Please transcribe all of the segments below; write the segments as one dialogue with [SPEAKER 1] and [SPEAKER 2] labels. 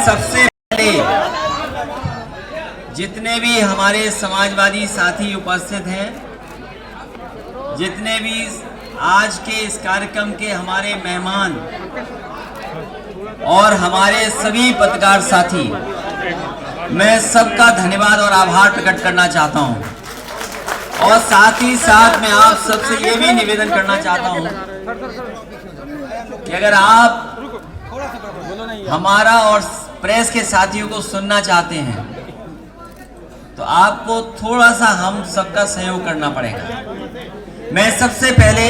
[SPEAKER 1] सबसे पहले जितने भी हमारे समाजवादी साथी उपस्थित हैं, जितने भी आज के इस कार्यक्रम के हमारे मेहमान और हमारे सभी पत्रकार साथी, मैं सबका धन्यवाद और आभार प्रकट करना चाहता हूं। और साथ ही साथ मैं आप सबसे ये भी निवेदन करना चाहता हूं कि अगर आप हमारा और प्रेस के साथियों को सुनना चाहते हैं तो आपको थोड़ा सा हम सबका सहयोग करना पड़ेगा। मैं सबसे पहले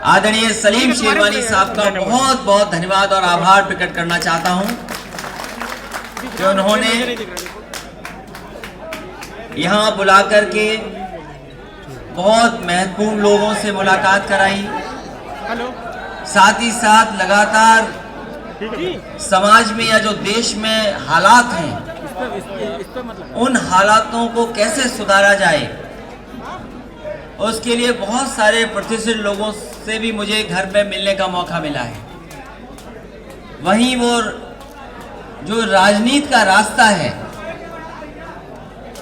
[SPEAKER 1] आदरणीय सलीम शेरवानी साहब का बहुत बहुत धन्यवाद और आभार प्रकट करना चाहता हूं कि उन्होंने यहां बुला करके बहुत महत्वपूर्ण लोगों से मुलाकात कराई, साथ ही साथ लगातार समाज में या जो देश में हालात हैं उन हालातों को कैसे सुधारा जाए, उसके लिए बहुत सारे प्रतिष्ठित लोगों से भी मुझे घर में मिलने का मौका मिला है। वहीं वो जो राजनीति का रास्ता है,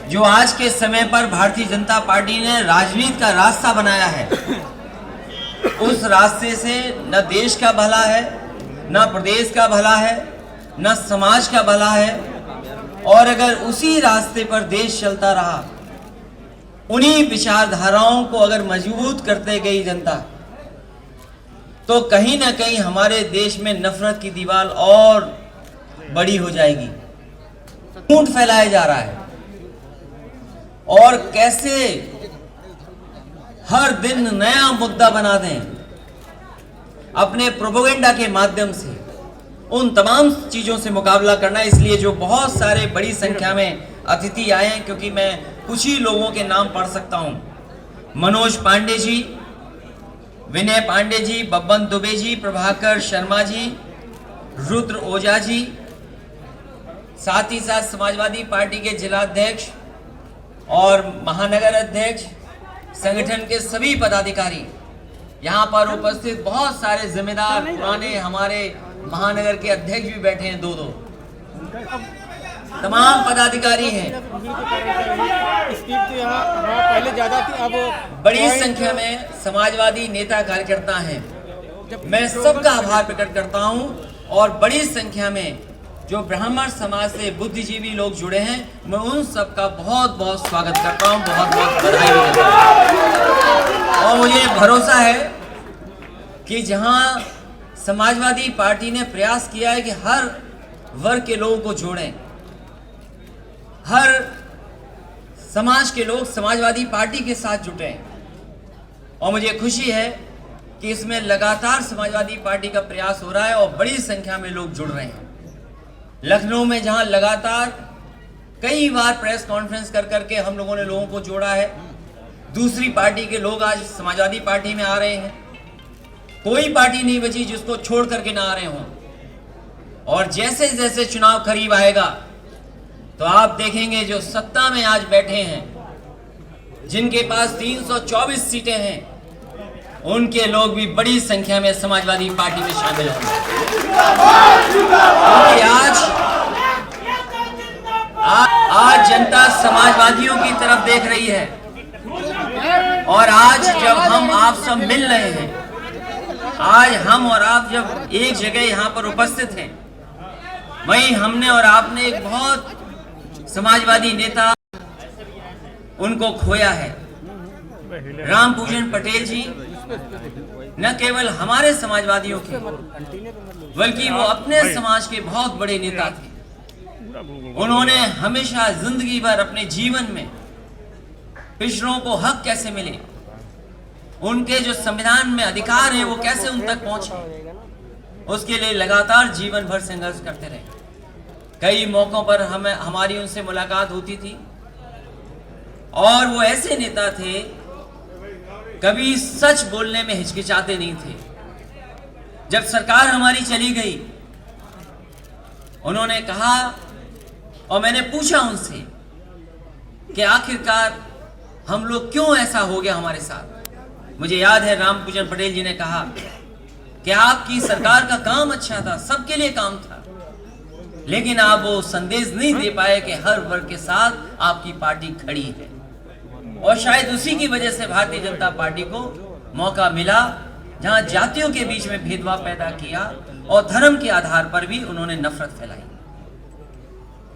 [SPEAKER 1] जो आज के समय पर भारतीय जनता पार्टी ने राजनीति का रास्ता बनाया है, उस रास्ते से न देश का भला है, न प्रदेश का भला है, न समाज का भला है। और अगर उसी रास्ते पर देश चलता रहा, उन्हीं विचारधाराओं को अगर मजबूत करते गई जनता, तो कहीं ना कहीं हमारे देश में नफरत की दीवार और बड़ी हो जाएगी। झूठ फैलाया जा रहा है और कैसे हर दिन नया मुद्दा बना दें अपने प्रोपेगेंडा के माध्यम से, उन तमाम चीजों से मुकाबला करना। इसलिए जो बहुत सारे बड़ी संख्या में अतिथि आए हैं, क्योंकि मैं कुछ ही लोगों के नाम पढ़ सकता हूं, मनोज पांडे जी, विनय पांडे जी, बब्बन दुबे जी, प्रभाकर शर्मा जी, रुद्र ओझा जी, साथ ही साथ समाजवादी पार्टी के जिलाध्यक्ष और महानगर अध्यक्ष, संगठन के सभी पदाधिकारी, यहाँ पर उपस्थित बहुत सारे जिम्मेदार, पुराने हमारे महानगर के अध्यक्ष भी बैठे हैं, दो तमाम पदाधिकारी हैं।
[SPEAKER 2] पहले ज्यादा थी, अब
[SPEAKER 1] बड़ी संख्या में समाजवादी नेता कार्यकर्ता हैं। मैं सबका आभार प्रकट करता हूं और बड़ी संख्या में जो ब्राह्मण समाज से बुद्धिजीवी लोग जुड़े हैं, मैं उन सबका बहुत बहुत स्वागत करता हूं, बहुत बहुत बधाई भी देता हूं। और मुझे भरोसा है कि जहां समाजवादी पार्टी ने प्रयास किया है कि हर वर्ग के लोगों को जोड़ें, हर समाज के लोग समाजवादी पार्टी के साथ जुटे, और मुझे खुशी है कि इसमें लगातार समाजवादी पार्टी का प्रयास हो रहा है और बड़ी संख्या में लोग जुड़ रहे हैं। लखनऊ में जहां लगातार कई बार प्रेस कॉन्फ्रेंस कर करके हम लोगों ने लोगों को जोड़ा है, दूसरी पार्टी के लोग आज समाजवादी पार्टी में आ रहे हैं। कोई पार्टी नहीं बची जिसको छोड़ करके ना आ रहे हों। और जैसे जैसे चुनाव करीब आएगा तो आप देखेंगे जो सत्ता में आज बैठे हैं, जिनके पास 324 सीटें हैं, उनके लोग भी बड़ी संख्या में समाजवादी पार्टी में शामिल होंगे। क्योंकि आज जनता समाजवादियों की तरफ देख रही है। और आज जब हम आप सब मिल रहे हैं, आज हम और आप जब एक जगह यहाँ पर उपस्थित हैं, वहीं हमने और आपने एक बहुत समाजवादी नेता उनको खोया है। राम पूजन पटेल जी न केवल हमारे समाजवादियों के, बल्कि वो अपने समाज के बहुत बड़े नेता थे। उन्होंने हमेशा जिंदगी भर अपने जीवन में पिछड़ों को हक कैसे मिले, उनके जो संविधान में अधिकार है वो कैसे उन तक पहुंचे, उसके लिए लगातार जीवन भर संघर्ष करते रहे। कई मौकों पर हमारी उनसे मुलाकात होती थी और वो ऐसे नेता थे, कभी सच बोलने में हिचकिचाते नहीं थे। जब सरकार हमारी चली गई, उन्होंने कहा, और मैंने पूछा उनसे कि आखिरकार हम लोग क्यों ऐसा हो गया हमारे साथ। मुझे याद है राम पूजन पटेल जी ने कहा कि आपकी सरकार का काम अच्छा था, सबके लिए काम था, लेकिन आप वो संदेश नहीं दे पाए कि हर वर्ग के साथ आपकी पार्टी खड़ी है। और शायद उसी की वजह से भारतीय जनता पार्टी को मौका मिला जहां जातियों के बीच में भेदभाव पैदा किया और धर्म के आधार पर भी उन्होंने नफरत फैलाई।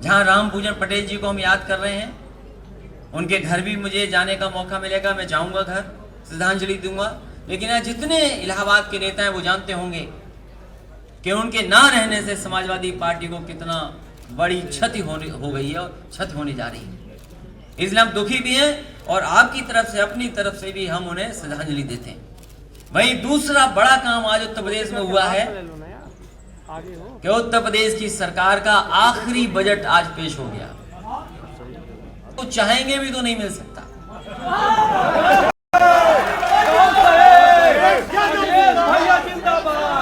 [SPEAKER 1] जहां राम पूजन पटेल जी को हम याद कर रहे हैं, उनके घर भी मुझे जाने का मौका मिलेगा, मैं जाऊंगा घर, श्रद्धांजलि दूंगा। लेकिन यहाँ जितने इलाहाबाद के नेता हैं वो जानते होंगे कि उनके ना रहने से समाजवादी पार्टी को कितना बड़ी क्षति हो गई है और क्षति होने जा रही है। इसलिए हम दुखी भी हैं और आपकी तरफ से, अपनी तरफ से भी हम उन्हें श्रद्धांजलि देते हैं। वही दूसरा बड़ा काम आज उत्तर प्रदेश में हुआ है कि उत्तर प्रदेश की सरकार का आखिरी बजट आज पेश हो गया। तो चाहेंगे भी तो नहीं मिल सकता।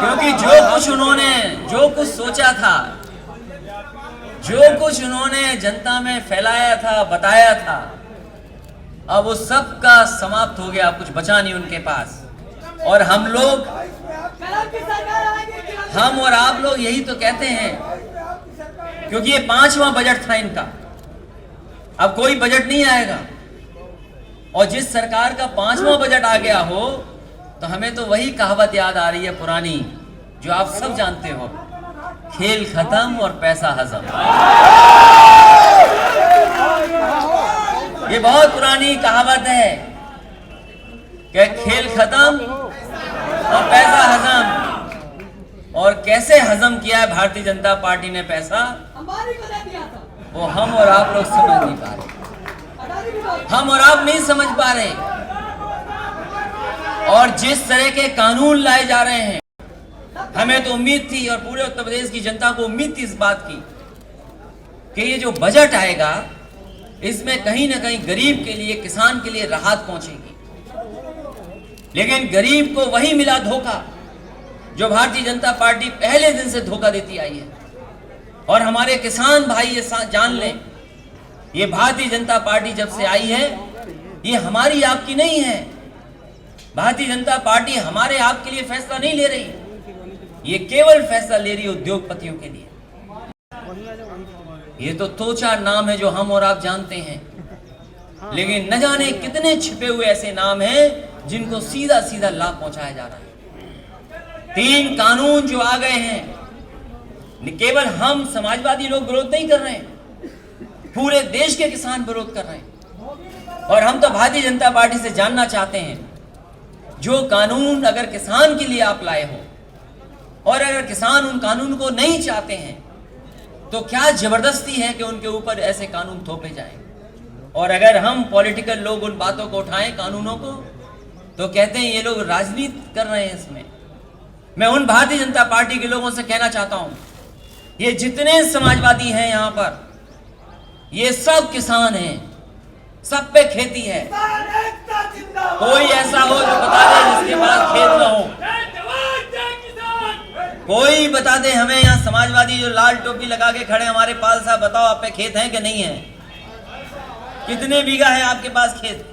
[SPEAKER 1] क्योंकि जो कुछ सोचा था, जो कुछ उन्होंने जनता में फैलाया था, बताया था, अब वो सब का समाप्त हो गया, कुछ बचा नहीं उनके पास। और हम और आप लोग यही तो कहते हैं, क्योंकि ये 5वां बजट था इनका, अब कोई बजट नहीं आएगा। और जिस सरकार का 5वां बजट आ गया हो तो हमें तो वही कहावत याद आ रही है पुरानी, जो आप सब जानते हो, खेल खत्म और पैसा हजम। ये बहुत पुरानी कहावत है कि खेल खत्म और पैसा हजम। और कैसे हजम किया है भारतीय जनता पार्टी ने पैसा, वो हम और आप लोग समझ नहीं पा रहे, हम और आप नहीं समझ पा रहे। और जिस तरह के कानून लाए जा रहे हैं, हमें तो उम्मीद थी और पूरे उत्तर प्रदेश की जनता को उम्मीद थी इस बात की कि ये जो बजट आएगा इसमें कहीं ना कहीं गरीब के लिए, किसान के लिए राहत पहुंचेगी। लेकिन गरीब को वही मिला धोखा जो भारतीय जनता पार्टी पहले दिन से धोखा देती आई है। और हमारे किसान भाई ये जान लें, ये भारतीय जनता पार्टी जब से आई है, ये हमारी आपकी नहीं है। भारतीय जनता पार्टी हमारे आपके लिए फैसला नहीं ले रही, ये केवल फैसला ले रही है उद्योगपतियों के लिए। ये तो दो चार नाम है जो हम और आप जानते हैं, लेकिन न जाने कितने छिपे हुए ऐसे नाम हैं जिनको सीधा सीधा लाभ पहुंचाया जा रहा है। 3 कानून जो आ गए हैं, केवल हम समाजवादी लोग विरोध नहीं कर रहे हैं, पूरे देश के किसान विरोध कर रहे हैं। और हम तो भारतीय जनता पार्टी से जानना चाहते हैं, जो कानून अगर किसान के लिए आप लाए हो और अगर किसान उन कानून को नहीं चाहते हैं, तो क्या जबरदस्ती है कि उनके ऊपर ऐसे कानून थोपे जाएं। और अगर हम पॉलिटिकल लोग उन बातों को उठाएं, कानूनों को, तो कहते हैं ये लोग राजनीति कर रहे हैं इसमें। मैं उन भारतीय जनता पार्टी के लोगों से कहना चाहता हूं, ये जितने समाजवादी हैं यहां पर, ये सब किसान हैं, सब पे खेती है। कोई ऐसा हो जो बता दे जिसके पास खेत ना हो, कोई बता दे हमें। यहाँ समाजवादी जो लाल टोपी लगा के खड़े, हमारे पाल साहब, बताओ आप पे खेत है कि नहीं है? कितने बीघा है आपके पास खेत?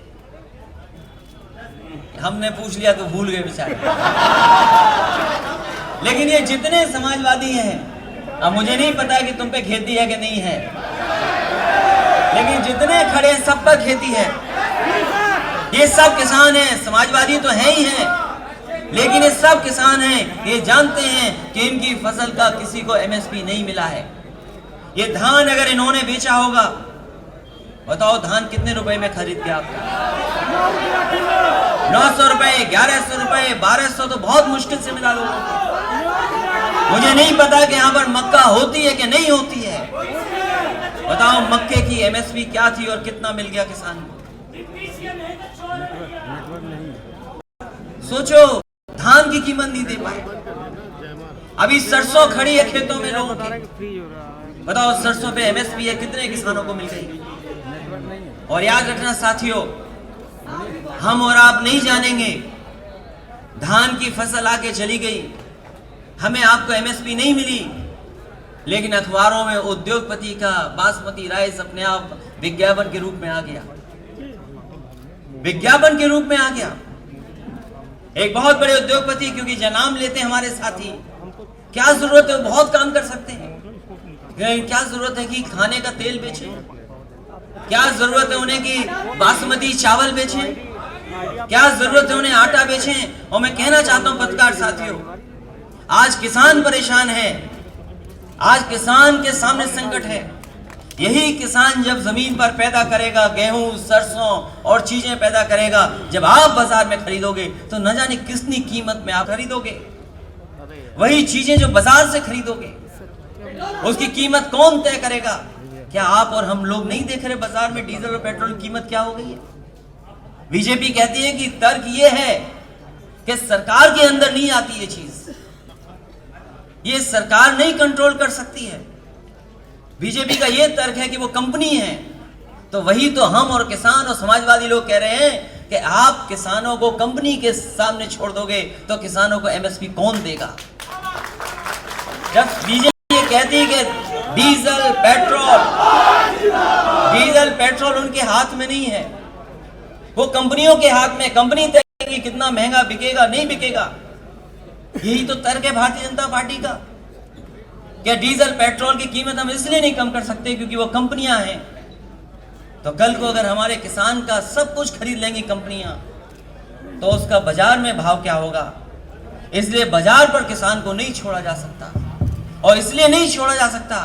[SPEAKER 1] हमने पूछ लिया तो भूल गए बेचारे। लेकिन ये जितने समाजवादी हैं, अब मुझे नहीं पता कि तुम पे खेती है कि नहीं है, लेकिन जितने खड़े हैं सब पर खेती है। ये सब किसान हैं, समाजवादी तो हैं ही हैं, लेकिन ये सब किसान हैं, ये जानते हैं कि इनकी फसल का किसी को एमएसपी नहीं मिला है। ये धान अगर इन्होंने बेचा होगा, बताओ धान कितने रुपए में खरीद के आपका? 900 रुपए, 1100 रुपए, 1200 तो बहुत मुश्किल से मिला लोगों को। मुझे नहीं पता कि यहाँ पर मक्का होती है कि नहीं होती है। बताओ मक्के की एमएसपी क्या थी और कितना मिल गया किसान को? सोचो, धान की कीमत नहीं दे पाए। अभी सरसों खड़ी है खेतों में लोगों की, बताओ सरसों पे एमएसपी है, कितने किसानों को मिल गई? और याद रखना साथियों, हम और आप नहीं जानेंगे, धान की फसल आके चली गई, हमें आपको एमएसपी नहीं मिली, लेकिन अखबारों में उद्योगपति का बासमती राइस अपने आप विज्ञापन के रूप में आ गया, विज्ञापन के रूप में आ गया। एक बहुत बड़े उद्योगपति, क्योंकि जो नाम लेते हैं हमारे साथी, क्या जरूरत है, वो बहुत काम कर सकते हैं, क्या जरूरत है कि खाने का तेल बेचें? क्या जरूरत है उन्हें कि बासमती चावल बेचें? क्या जरूरत है उन्हें आटा बेचें? और मैं कहना चाहता हूं पत्रकार साथियों, आज किसान परेशान है, आज किसान के सामने संकट है। यही किसान जब जमीन पर पैदा करेगा गेहूं, सरसों और चीजें पैदा करेगा, जब आप बाजार में खरीदोगे तो न जाने कितनी कीमत में आप खरीदोगे। वही चीजें जो बाजार से खरीदोगे उसकी कीमत कौन तय करेगा? क्या आप और हम लोग नहीं देख रहे बाजार में डीजल और पेट्रोल की कीमत क्या हो गई है? बीजेपी कहती है कि तर्क ये है कि सरकार के अंदर नहीं आती ये चीज, ये सरकार नहीं कंट्रोल कर सकती है। बीजेपी का ये तर्क है कि वो कंपनी है। तो वही तो हम और किसान और समाजवादी लोग कह रहे हैं कि आप किसानों को कंपनी के सामने छोड़ दोगे तो किसानों को एमएसपी कौन देगा? जब बीजेपी ये कहती है कि डीजल पेट्रोल उनके हाथ में नहीं है, वो कंपनियों के हाथ में, कंपनी तय करेगी कितना महंगा बिकेगा नहीं बिकेगा। यही तो तर्क है भारतीय जनता पार्टी का। क्या डीजल पेट्रोल की कीमत हम इसलिए नहीं कम कर सकते क्योंकि वो कंपनियां हैं? तो कल को अगर हमारे किसान का सब कुछ खरीद लेंगी कंपनियां तो उसका बाजार में भाव क्या होगा? इसलिए बाजार पर किसान को नहीं छोड़ा जा सकता। और इसलिए नहीं छोड़ा जा सकता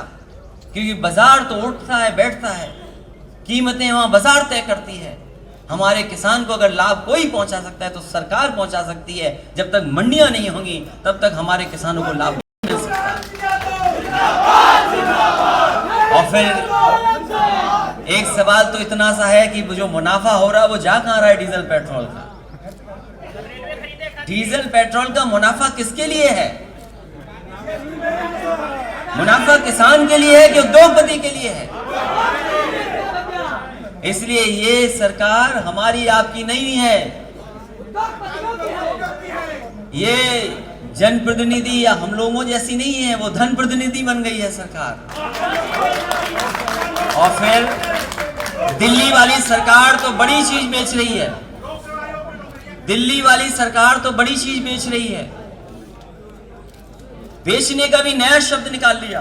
[SPEAKER 1] क्योंकि बाजार तो उठता है बैठता है, कीमतें वहां बाजार तय करती है। हमारे किसान को अगर लाभ कोई पहुंचा सकता है तो सरकार पहुंचा सकती है। जब तक मंडियां नहीं होंगी तब तक हमारे किसानों को लाभ नहीं मिल सकता। और फिर एक सवाल तो इतना सा है कि जो मुनाफा हो रहा है वो जा कहां रहा है डीजल पेट्रोल का? डीजल पेट्रोल का मुनाफा किसके लिए है? मुनाफा किसान के लिए है कि उद्योगपति के लिए है? इसलिए ये सरकार हमारी आपकी नहीं है, ये जनप्रतिनिधि या हम लोगों जैसी नहीं है, वो धन प्रतिनिधि बन गई है सरकार। और फिर दिल्ली वाली सरकार तो बड़ी चीज बेच रही है, दिल्ली वाली सरकार तो बड़ी चीज बेच रही है। बेचने का भी नया शब्द निकाल लिया।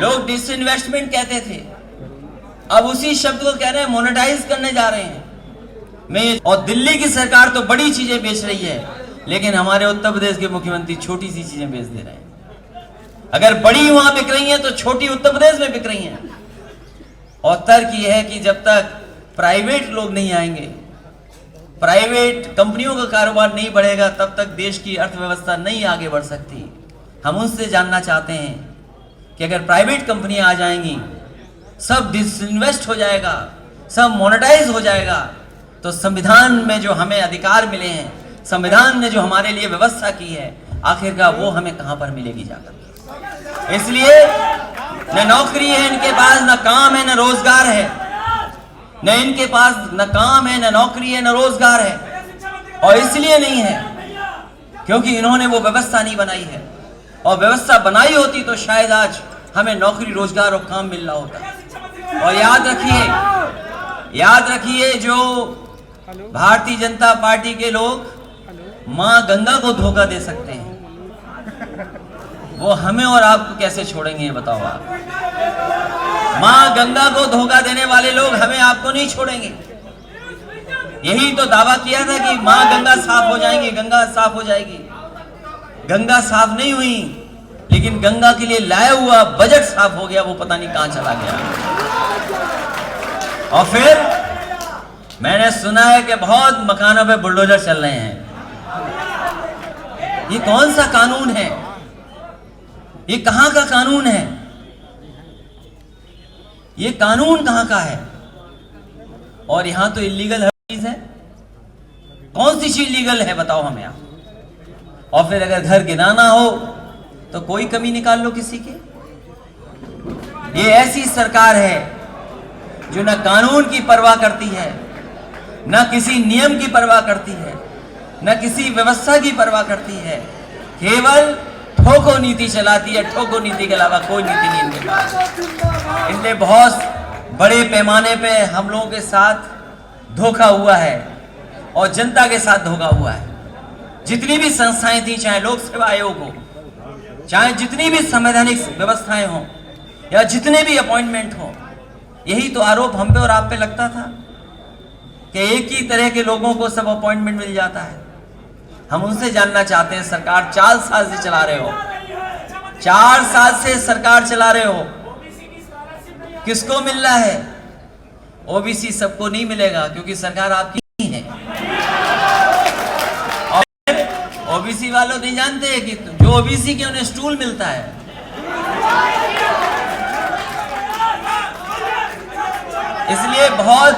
[SPEAKER 1] लोग डिसइन्वेस्टमेंट कहते थे, अब उसी शब्द को कह रहे हैं मोनेटाइज करने जा रहे हैं। और दिल्ली की सरकार तो बड़ी चीजें बेच रही है, लेकिन हमारे उत्तर प्रदेश के मुख्यमंत्री छोटी सी चीजें बेच दे रहे हैं। अगर बड़ी वहां बिक रही हैं तो छोटी उत्तर प्रदेश में बिक रही हैं। और तर्क यह है कि जब तक प्राइवेट लोग नहीं आएंगे, प्राइवेट कंपनियों का कारोबार नहीं बढ़ेगा, तब तक देश की अर्थव्यवस्था नहीं आगे बढ़ सकती। हम उनसे जानना चाहते हैं कि अगर प्राइवेट कंपनियां आ जाएंगी, सब डिसइन्वेस्ट हो जाएगा, सब मोनेटाइज हो जाएगा, तो संविधान में जो हमें अधिकार मिले हैं, संविधान ने जो हमारे लिए व्यवस्था की है, आखिरकार वो हमें कहां पर मिलेगी जाकर? इसलिए न नौकरी है इनके पास, न काम है, न रोजगार है। न इनके पास न काम है, न नौकरी है, न रोजगार है। और इसलिए नहीं है क्योंकि इन्होंने वो व्यवस्था नहीं बनाई है। और व्यवस्था बनाई होती तो शायद आज हमें नौकरी, रोजगार और काम मिल रहा होता। और याद रखिए जो भारतीय जनता पार्टी के लोग मां गंगा को धोखा दे सकते हैं, वो हमें और आपको कैसे छोड़ेंगे, ये बताओ आप? मां गंगा को धोखा देने वाले लोग हमें आपको नहीं छोड़ेंगे। यही तो दावा किया था कि मां गंगा साफ हो जाएंगी, गंगा साफ हो जाएगी। गंगा साफ नहीं हुई, लेकिन गंगा के लिए लाया हुआ बजट साफ हो गया, वो पता नहीं कहां चला गया। और फिर मैंने सुना है कि बहुत मकानों पे बुलडोजर चल रहे हैं। ये कौन सा कानून है? ये कहां का कानून है? ये कानून कहां का है? और यहां तो इलीगल हर चीज है। कौन सी चीज लीगल है बताओ हमें आप? और फिर अगर घर गिराना हो तो कोई कमी निकाल लो किसी के। ये ऐसी सरकार है जो न कानून की परवाह करती है, न किसी नियम की परवाह करती है, न किसी व्यवस्था की परवाह करती है। केवल ठोको नीति चलाती है। ठोको नीति के अलावा कोई नीति नहीं इनके पास। इसलिए बहुत बड़े पैमाने पे हम लोगों के साथ धोखा हुआ है और जनता के साथ धोखा हुआ है। जितनी भी संस्थाएं थी, चाहे लोक सेवा आयोग हो, चाहे जितनी भी संवैधानिक व्यवस्थाएं हों या जितने भी अपॉइंटमेंट हो, यही तो आरोप हम पे और आप पे लगता था कि एक ही तरह के लोगों को सब अपॉइंटमेंट मिल जाता है। हम उनसे जानना चाहते हैं, सरकार 4 साल से चला रहे हो, 4 साल से सरकार चला रहे हो, किसको मिल रहा है? ओबीसी सबको नहीं मिलेगा क्योंकि सरकार आपकी नहीं है। और ओबीसी वालों नहीं जानते कि जो ओबीसी के उन्हें स्टूल मिलता है। इसलिए बहुत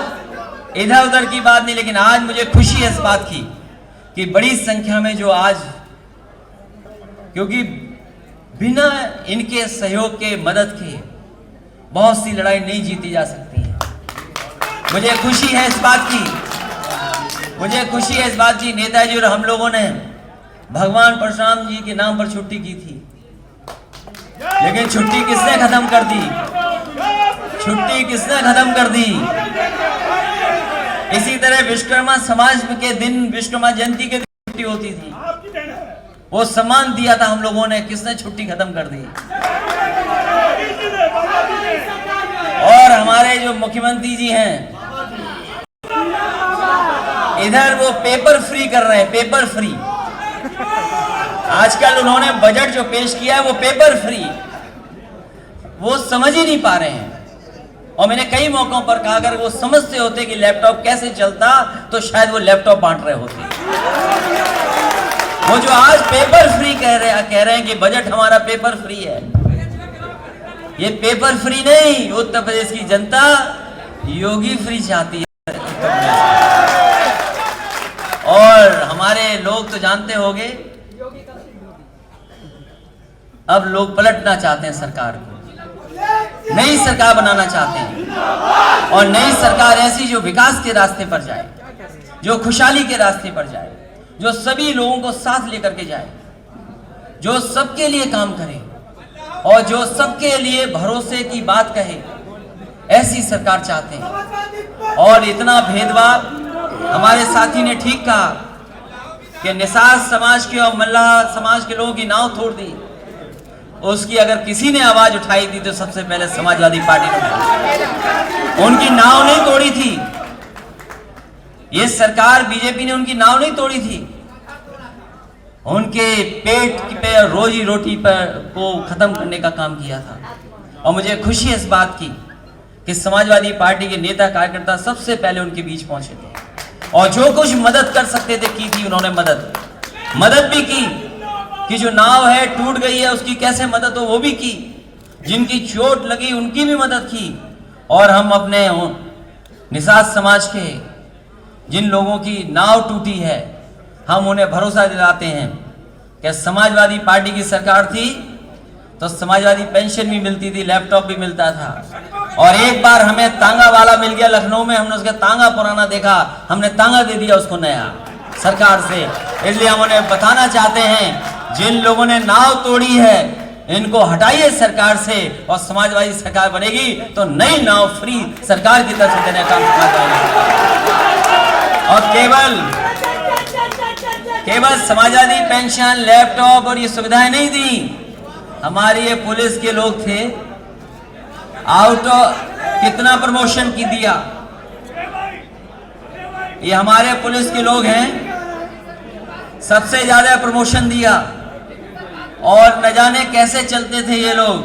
[SPEAKER 1] इधर उधर की बात नहीं, लेकिन आज मुझे खुशी है इस बात की कि बड़ी संख्या में जो आज, क्योंकि बिना इनके सहयोग के, मदद के बहुत सी लड़ाई नहीं जीती जा सकती है। मुझे खुशी है इस बात की, मुझे खुशी है इस बात की, नेताजी और हम लोगों ने भगवान परशुराम जी के नाम पर छुट्टी की थी, लेकिन छुट्टी किसने खत्म कर दी? छुट्टी किसने खत्म कर दी? इसी तरह विश्वकर्मा समाज के दिन, विश्वकर्मा जयंती के दिन छुट्टी होती थी, वो सम्मान दिया था हम लोगों ने, किसने छुट्टी खत्म कर दी? और हमारे जो मुख्यमंत्री जी हैं, इधर वो पेपर फ्री कर रहे हैं, पेपर फ्री। आजकल उन्होंने बजट जो पेश किया है वो पेपर फ्री, वो समझ ही नहीं पा रहे हैं। और मैंने कई मौकों पर कहा, अगर वो समझते होते कि लैपटॉप कैसे चलता तो शायद वो लैपटॉप बांट रहे होते। वो जो आज पेपर फ्री कह रहे हैं कि बजट हमारा पेपर फ्री है, ये पेपर फ्री नहीं, उत्तर प्रदेश की जनता योगी फ्री चाहती है। और हमारे लोग तो जानते होंगे, अब लोग पलटना चाहते हैं सरकार को, नई सरकार बनाना चाहते हैं। और नई सरकार ऐसी जो विकास के रास्ते पर जाए, जो खुशहाली के रास्ते पर जाए, जो सभी लोगों को साथ लेकर के जाए, जो सबके लिए काम करे और जो सबके लिए भरोसे की बात कहे, ऐसी सरकार चाहते हैं। और इतना भेदभाव, हमारे साथी ने ठीक कहा कि निषाद समाज के और मल्लाह समाज के लोगों की नाव तोड़ दी, उसकी अगर किसी ने आवाज उठाई थी तो सबसे पहले समाजवादी पार्टी ने। उनकी नाव नहीं तोड़ी थी ये सरकार, बीजेपी ने उनकी नाव नहीं तोड़ी थी, उनके पेट पे, रोजी रोटी पर को खत्म करने का काम किया था। और मुझे खुशी है इस बात की कि समाजवादी पार्टी के नेता कार्यकर्ता सबसे पहले उनके बीच पहुंचे थे और जो कुछ मदद कर सकते थे की थी उन्होंने। मदद भी की कि जो नाव है टूट गई है उसकी कैसे मदद हो वो भी की, जिनकी चोट लगी उनकी भी मदद की। और हम अपने निषाद समाज के जिन लोगों की नाव टूटी है, हम उन्हें भरोसा दिलाते हैं कि समाजवादी पार्टी की सरकार थी तो समाजवादी पेंशन भी मिलती थी, लैपटॉप भी मिलता था। और एक बार हमें तांगा वाला मिल गया लखनऊ में, हमने उसका तांगा पुराना देखा, हमने तांगा दे दिया उसको नया सरकार से। इसलिए हम उन्हें बताना चाहते हैं, जिन लोगों ने नाव तोड़ी है इनको हटाइए सरकार से, और समाजवादी सरकार बनेगी तो नई नाव फ्री सरकार की तरफ से देने का काम। और केवल समाजवादी पेंशन, लैपटॉप और ये सुविधाएं नहीं दी, हमारे ये पुलिस के लोग थे, आउट ऑफ कितना प्रमोशन की दिया, ये हमारे पुलिस के लोग हैं, सबसे ज्यादा प्रमोशन दिया। और न जाने कैसे चलते थे ये लोग,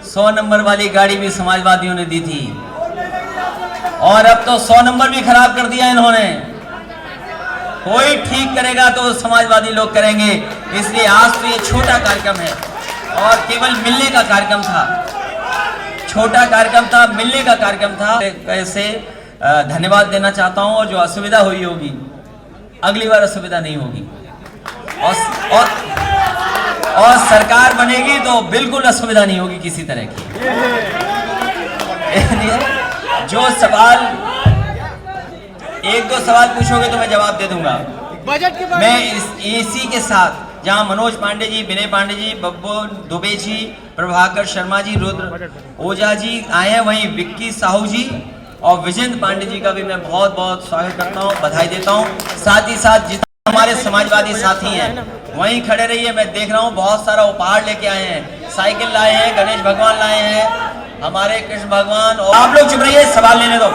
[SPEAKER 1] 100 नंबर वाली गाड़ी भी समाजवादियों ने दी थी, और अब तो 100 नंबर भी खराब कर दिया इन्होंने। कोई ठीक करेगा तो समाजवादी लोग करेंगे। इसलिए आज तो ये छोटा कार्यक्रम है और केवल मिलने का कार्यक्रम था, छोटा कार्यक्रम था, मिलने का कार्यक्रम था। कैसे धन्यवाद देना चाहता हूं। और जो असुविधा हुई होगी अगली बार असुविधा नहीं होगी, और सरकार बनेगी तो बिल्कुल असुविधा नहीं होगी किसी तरह की। जो सवाल, एक दो सवाल पूछोगे तो मैं जवाब दे दूंगा।
[SPEAKER 2] बजट के बारे
[SPEAKER 1] मैं इसी के साथ, जहां मनोज पांडे जी, विनय पांडे जी, बब्बू दुबे जी, प्रभाकर शर्मा जी, रुद्र ओझा जी आए हैं, वहीं विक्की साहू जी और विजेंद्र पांडे जी का भी मैं बहुत बहुत स्वागत करता हूं, बधाई देता हूं। साथ ही साथ जितने हमारे समाजवादी साथी हैं वहीं खड़े रहिए। मैं देख रहा हूँ बहुत सारा उपहार लेके आए हैं, साइकिल लाए हैं, गणेश भगवान लाए हैं, हमारे कृष्ण भगवान। और आप लोग चुप रहिए, सवाल लेने दो।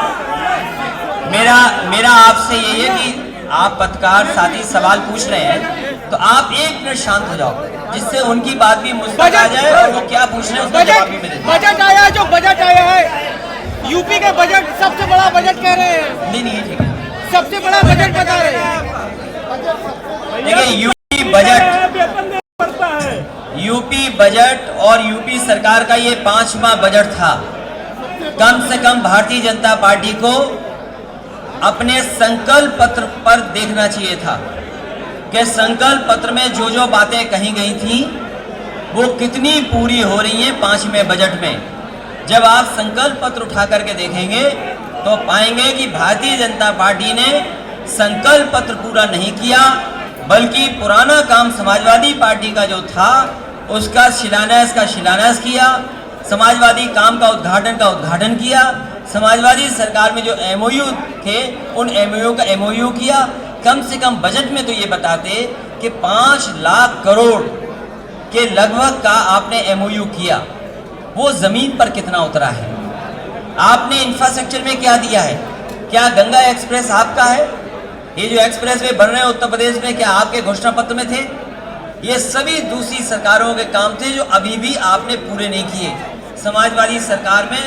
[SPEAKER 1] मेरा आपसे यही है कि आप पत्रकार साथी सवाल पूछ रहे हैं तो आप एक मिनट शांत हो जाओ, जिससे उनकी बात भी मुझ तक आ जाए और वो क्या पूछ रहे हैं उसका जवाब भी मिले।
[SPEAKER 2] बजट आया, जो बजट आया है यूपी के बजट सबसे बड़ा बजट कह रहे हैं।
[SPEAKER 1] नहीं ठीक है,
[SPEAKER 2] सबसे बड़ा बजट बता रहे हैं।
[SPEAKER 1] देखिए यूपी बजट और यूपी सरकार का ये 5वां बजट था। कम से कम भारतीय जनता पार्टी को अपने संकल्प पत्र पर देखना चाहिए था कि संकल्प पत्र में जो बातें कही गई थी वो कितनी पूरी हो रही हैं 5वें बजट में। जब आप संकल्प पत्र उठा करके देखेंगे तो पाएंगे कि भारतीय जनता पार्टी ने संकल्प पत्र पूरा नहीं किया, बल्कि पुराना काम समाजवादी पार्टी का जो था उसका शिलान्यास किया, समाजवादी काम का उद्घाटन किया, समाजवादी सरकार में जो एमओयू थे उन एमओयू का एमओयू किया। कम से कम बजट में तो ये बताते कि 5 लाख करोड़ के लगभग का आपने एमओयू किया, वो जमीन पर कितना उतरा है? आपने इंफ्रास्ट्रक्चर में क्या दिया है? क्या गंगा एक्सप्रेस आपका है? ये जो एक्सप्रेस वे बन रहे हैं उत्तर प्रदेश में, क्या आपके घोषणा पत्र में थे? ये सभी दूसरी सरकारों के काम थे जो अभी भी आपने पूरे नहीं किए। समाजवादी सरकार में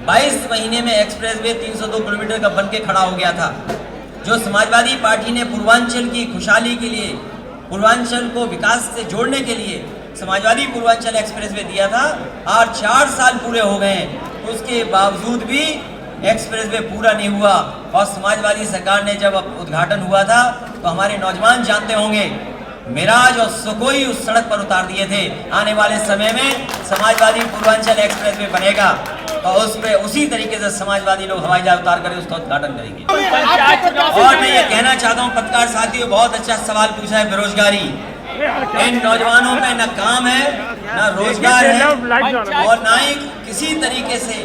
[SPEAKER 1] 22 महीने में एक्सप्रेस वे 302 किलोमीटर का बन के खड़ा हो गया था। जो समाजवादी पार्टी ने पूर्वांचल की खुशहाली के लिए, पूर्वांचल को विकास से जोड़ने के लिए समाजवादी पूर्वांचल एक्सप्रेस वे दिया था, और 4 साल पूरे हो गए हैं, उसके बावजूद भी एक्सप्रेस वे पूरा नहीं हुआ। और समाजवादी सरकार ने जब उद्घाटन हुआ था तो हमारे नौजवान जानते होंगे, मिराज और सुकोई उस सड़क पर उतार दिए थे। आने वाले समय में समाजवादी पूर्वांचल एक्सप्रेस वे बनेगा तो उस पे उसी तरीके से समाजवादी लोग हवाई जहाज उतार कर उसका उद्घाटन करेंगे। और मैं ये कहना चाहता हूँ पत्रकार साथियों, बहुत अच्छा सवाल पूछा है बेरोजगारी। इन नौजवानों में न काम है, न रोजगार है, और न ही किसी तरीके से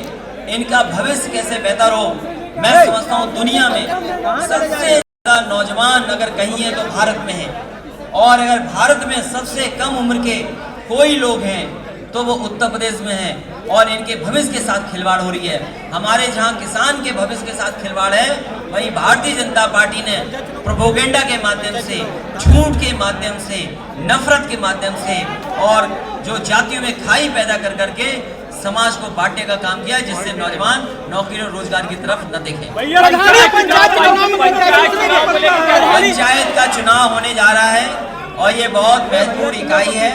[SPEAKER 1] इनका भविष्य कैसे बेहतर हो। मैं समझता हूँ दुनिया में सबसे ज्यादा नौजवान अगर कहीं है तो भारत में है, और अगर भारत में सबसे कम उम्र के कोई लोग हैं तो वो उत्तर प्रदेश में हैं, और इनके भविष्य के साथ खिलवाड़ हो रही है। हमारे जहां किसान के भविष्य के साथ खिलवाड़ है, वहीं भारतीय जनता पार्टी ने प्रोपोगेंडा के माध्यम से, झूठ के माध्यम से, नफरत के माध्यम से और जो जातियों में खाई पैदा कर करके समाज को बांटने का काम किया, जिससे नौजवान नौकरी और रोजगार की तरफ न देखें। पंचायत का चुनाव होने जा रहा है और ये बहुत महत्वपूर्ण इकाई है।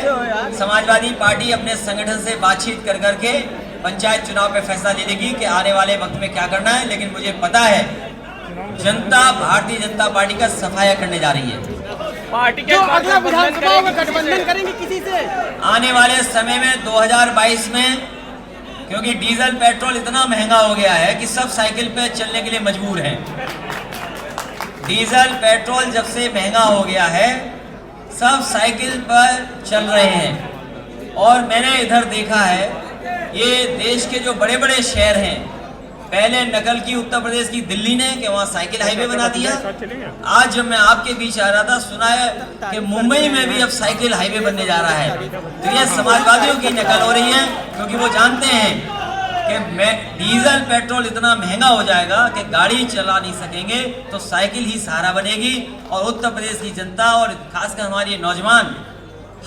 [SPEAKER 1] समाजवादी पार्टी अपने संगठन से बातचीत कर करके पंचायत चुनाव पे फैसला ले लेगी कि आने वाले वक्त में क्या करना है। लेकिन मुझे पता है जनता भारतीय जनता पार्टी का सफाया करने जा रही है।
[SPEAKER 2] पार्टी के अगला विधानसभा में गठबंधन करेंगे किसी से? आने
[SPEAKER 1] वाले समय में 2022 में, क्योंकि डीजल पेट्रोल इतना महंगा हो गया है कि सब साइकिल पे चलने के लिए मजबूर हैं। डीजल पेट्रोल जब से महंगा हो गया है सब साइकिल पर चल रहे हैं। और मैंने इधर देखा है, ये देश के जो बड़े बड़े शहर हैं, पहले नकल की उत्तर प्रदेश की दिल्ली ने कि वहाँ साइकिल हाईवे बना दिया। आज जब मैं आपके बीच आ रहा था सुना है कि मुंबई में भी अब साइकिल हाईवे बनने जा रहा है। तो ये समाजवादियों की नकल हो रही है, क्योंकि वो जानते हैं कि डीजल पेट्रोल इतना महंगा हो जाएगा कि गाड़ी चला नहीं सकेंगे, तो साइकिल ही सहारा बनेगी। और उत्तर प्रदेश की जनता और खासकर हमारे नौजवान,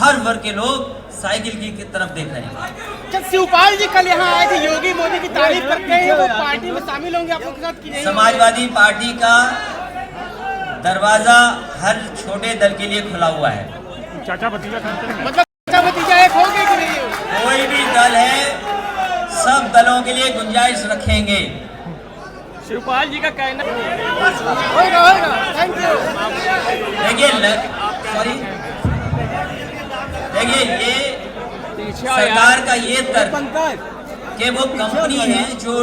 [SPEAKER 1] हर वर्ग के लोग साइकिल की तरफ देख रहे हैं।
[SPEAKER 2] शिवपाल जी कल यहाँ आए थे, योगी मोदी की तारीफ करते हैं, वो पार्टी में शामिल होंगे आप लोग के साथ कि नहीं?
[SPEAKER 1] समाजवादी पार्टी का दरवाजा हर छोटे दल के लिए खुला हुआ है।
[SPEAKER 2] चाचा भतीजा मतलब चाचा भतीजा एक होंगे कि नहीं?
[SPEAKER 1] कोई भी दल है, सब दलों के लिए गुंजाइश रखेंगे।
[SPEAKER 2] शिवपाल जी का कहना होगा। Thank you.
[SPEAKER 1] देखिए ये सरकार का ये तर्क कि वो कंपनी है जो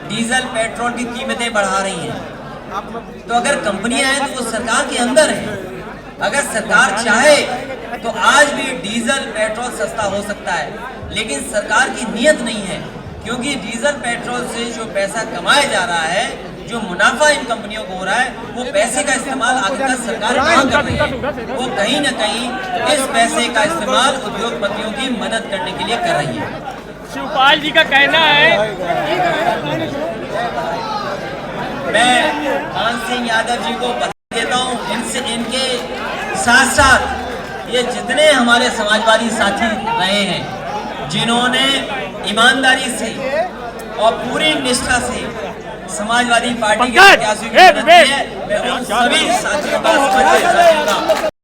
[SPEAKER 1] डीजल पेट्रोल की कीमतें बढ़ा रही है। तो अगर कंपनियां हैं तो वो सरकार के अंदर है। अगर सरकार चाहे तो आज भी डीजल पेट्रोल सस्ता हो सकता है, लेकिन सरकार की नीयत नहीं है, क्योंकि डीजल पेट्रोल से जो पैसा कमाया जा रहा है जो मुनाफा इन कंपनियों को हो रहा है, वो पैसे का इस्तेमाल आखिरकार सरकार कहाँ कर रही है? वो कहीं न कहीं इस पैसे का इस्तेमाल उद्योगपतियों की मदद करने के लिए कर रही है।
[SPEAKER 3] शिवपाल जी का कहना है,
[SPEAKER 1] मैं मान सिंह यादव जी को बधाई देता हूँ। इनसे इनके साथ साथ ये जितने हमारे समाजवादी साथी रहे हैं, जिन्होंने ईमानदारी से और पूरी निष्ठा से समाजवादी पार्टी के प्रत्याशियों की मदद की है, मैं उन सभी साथियों का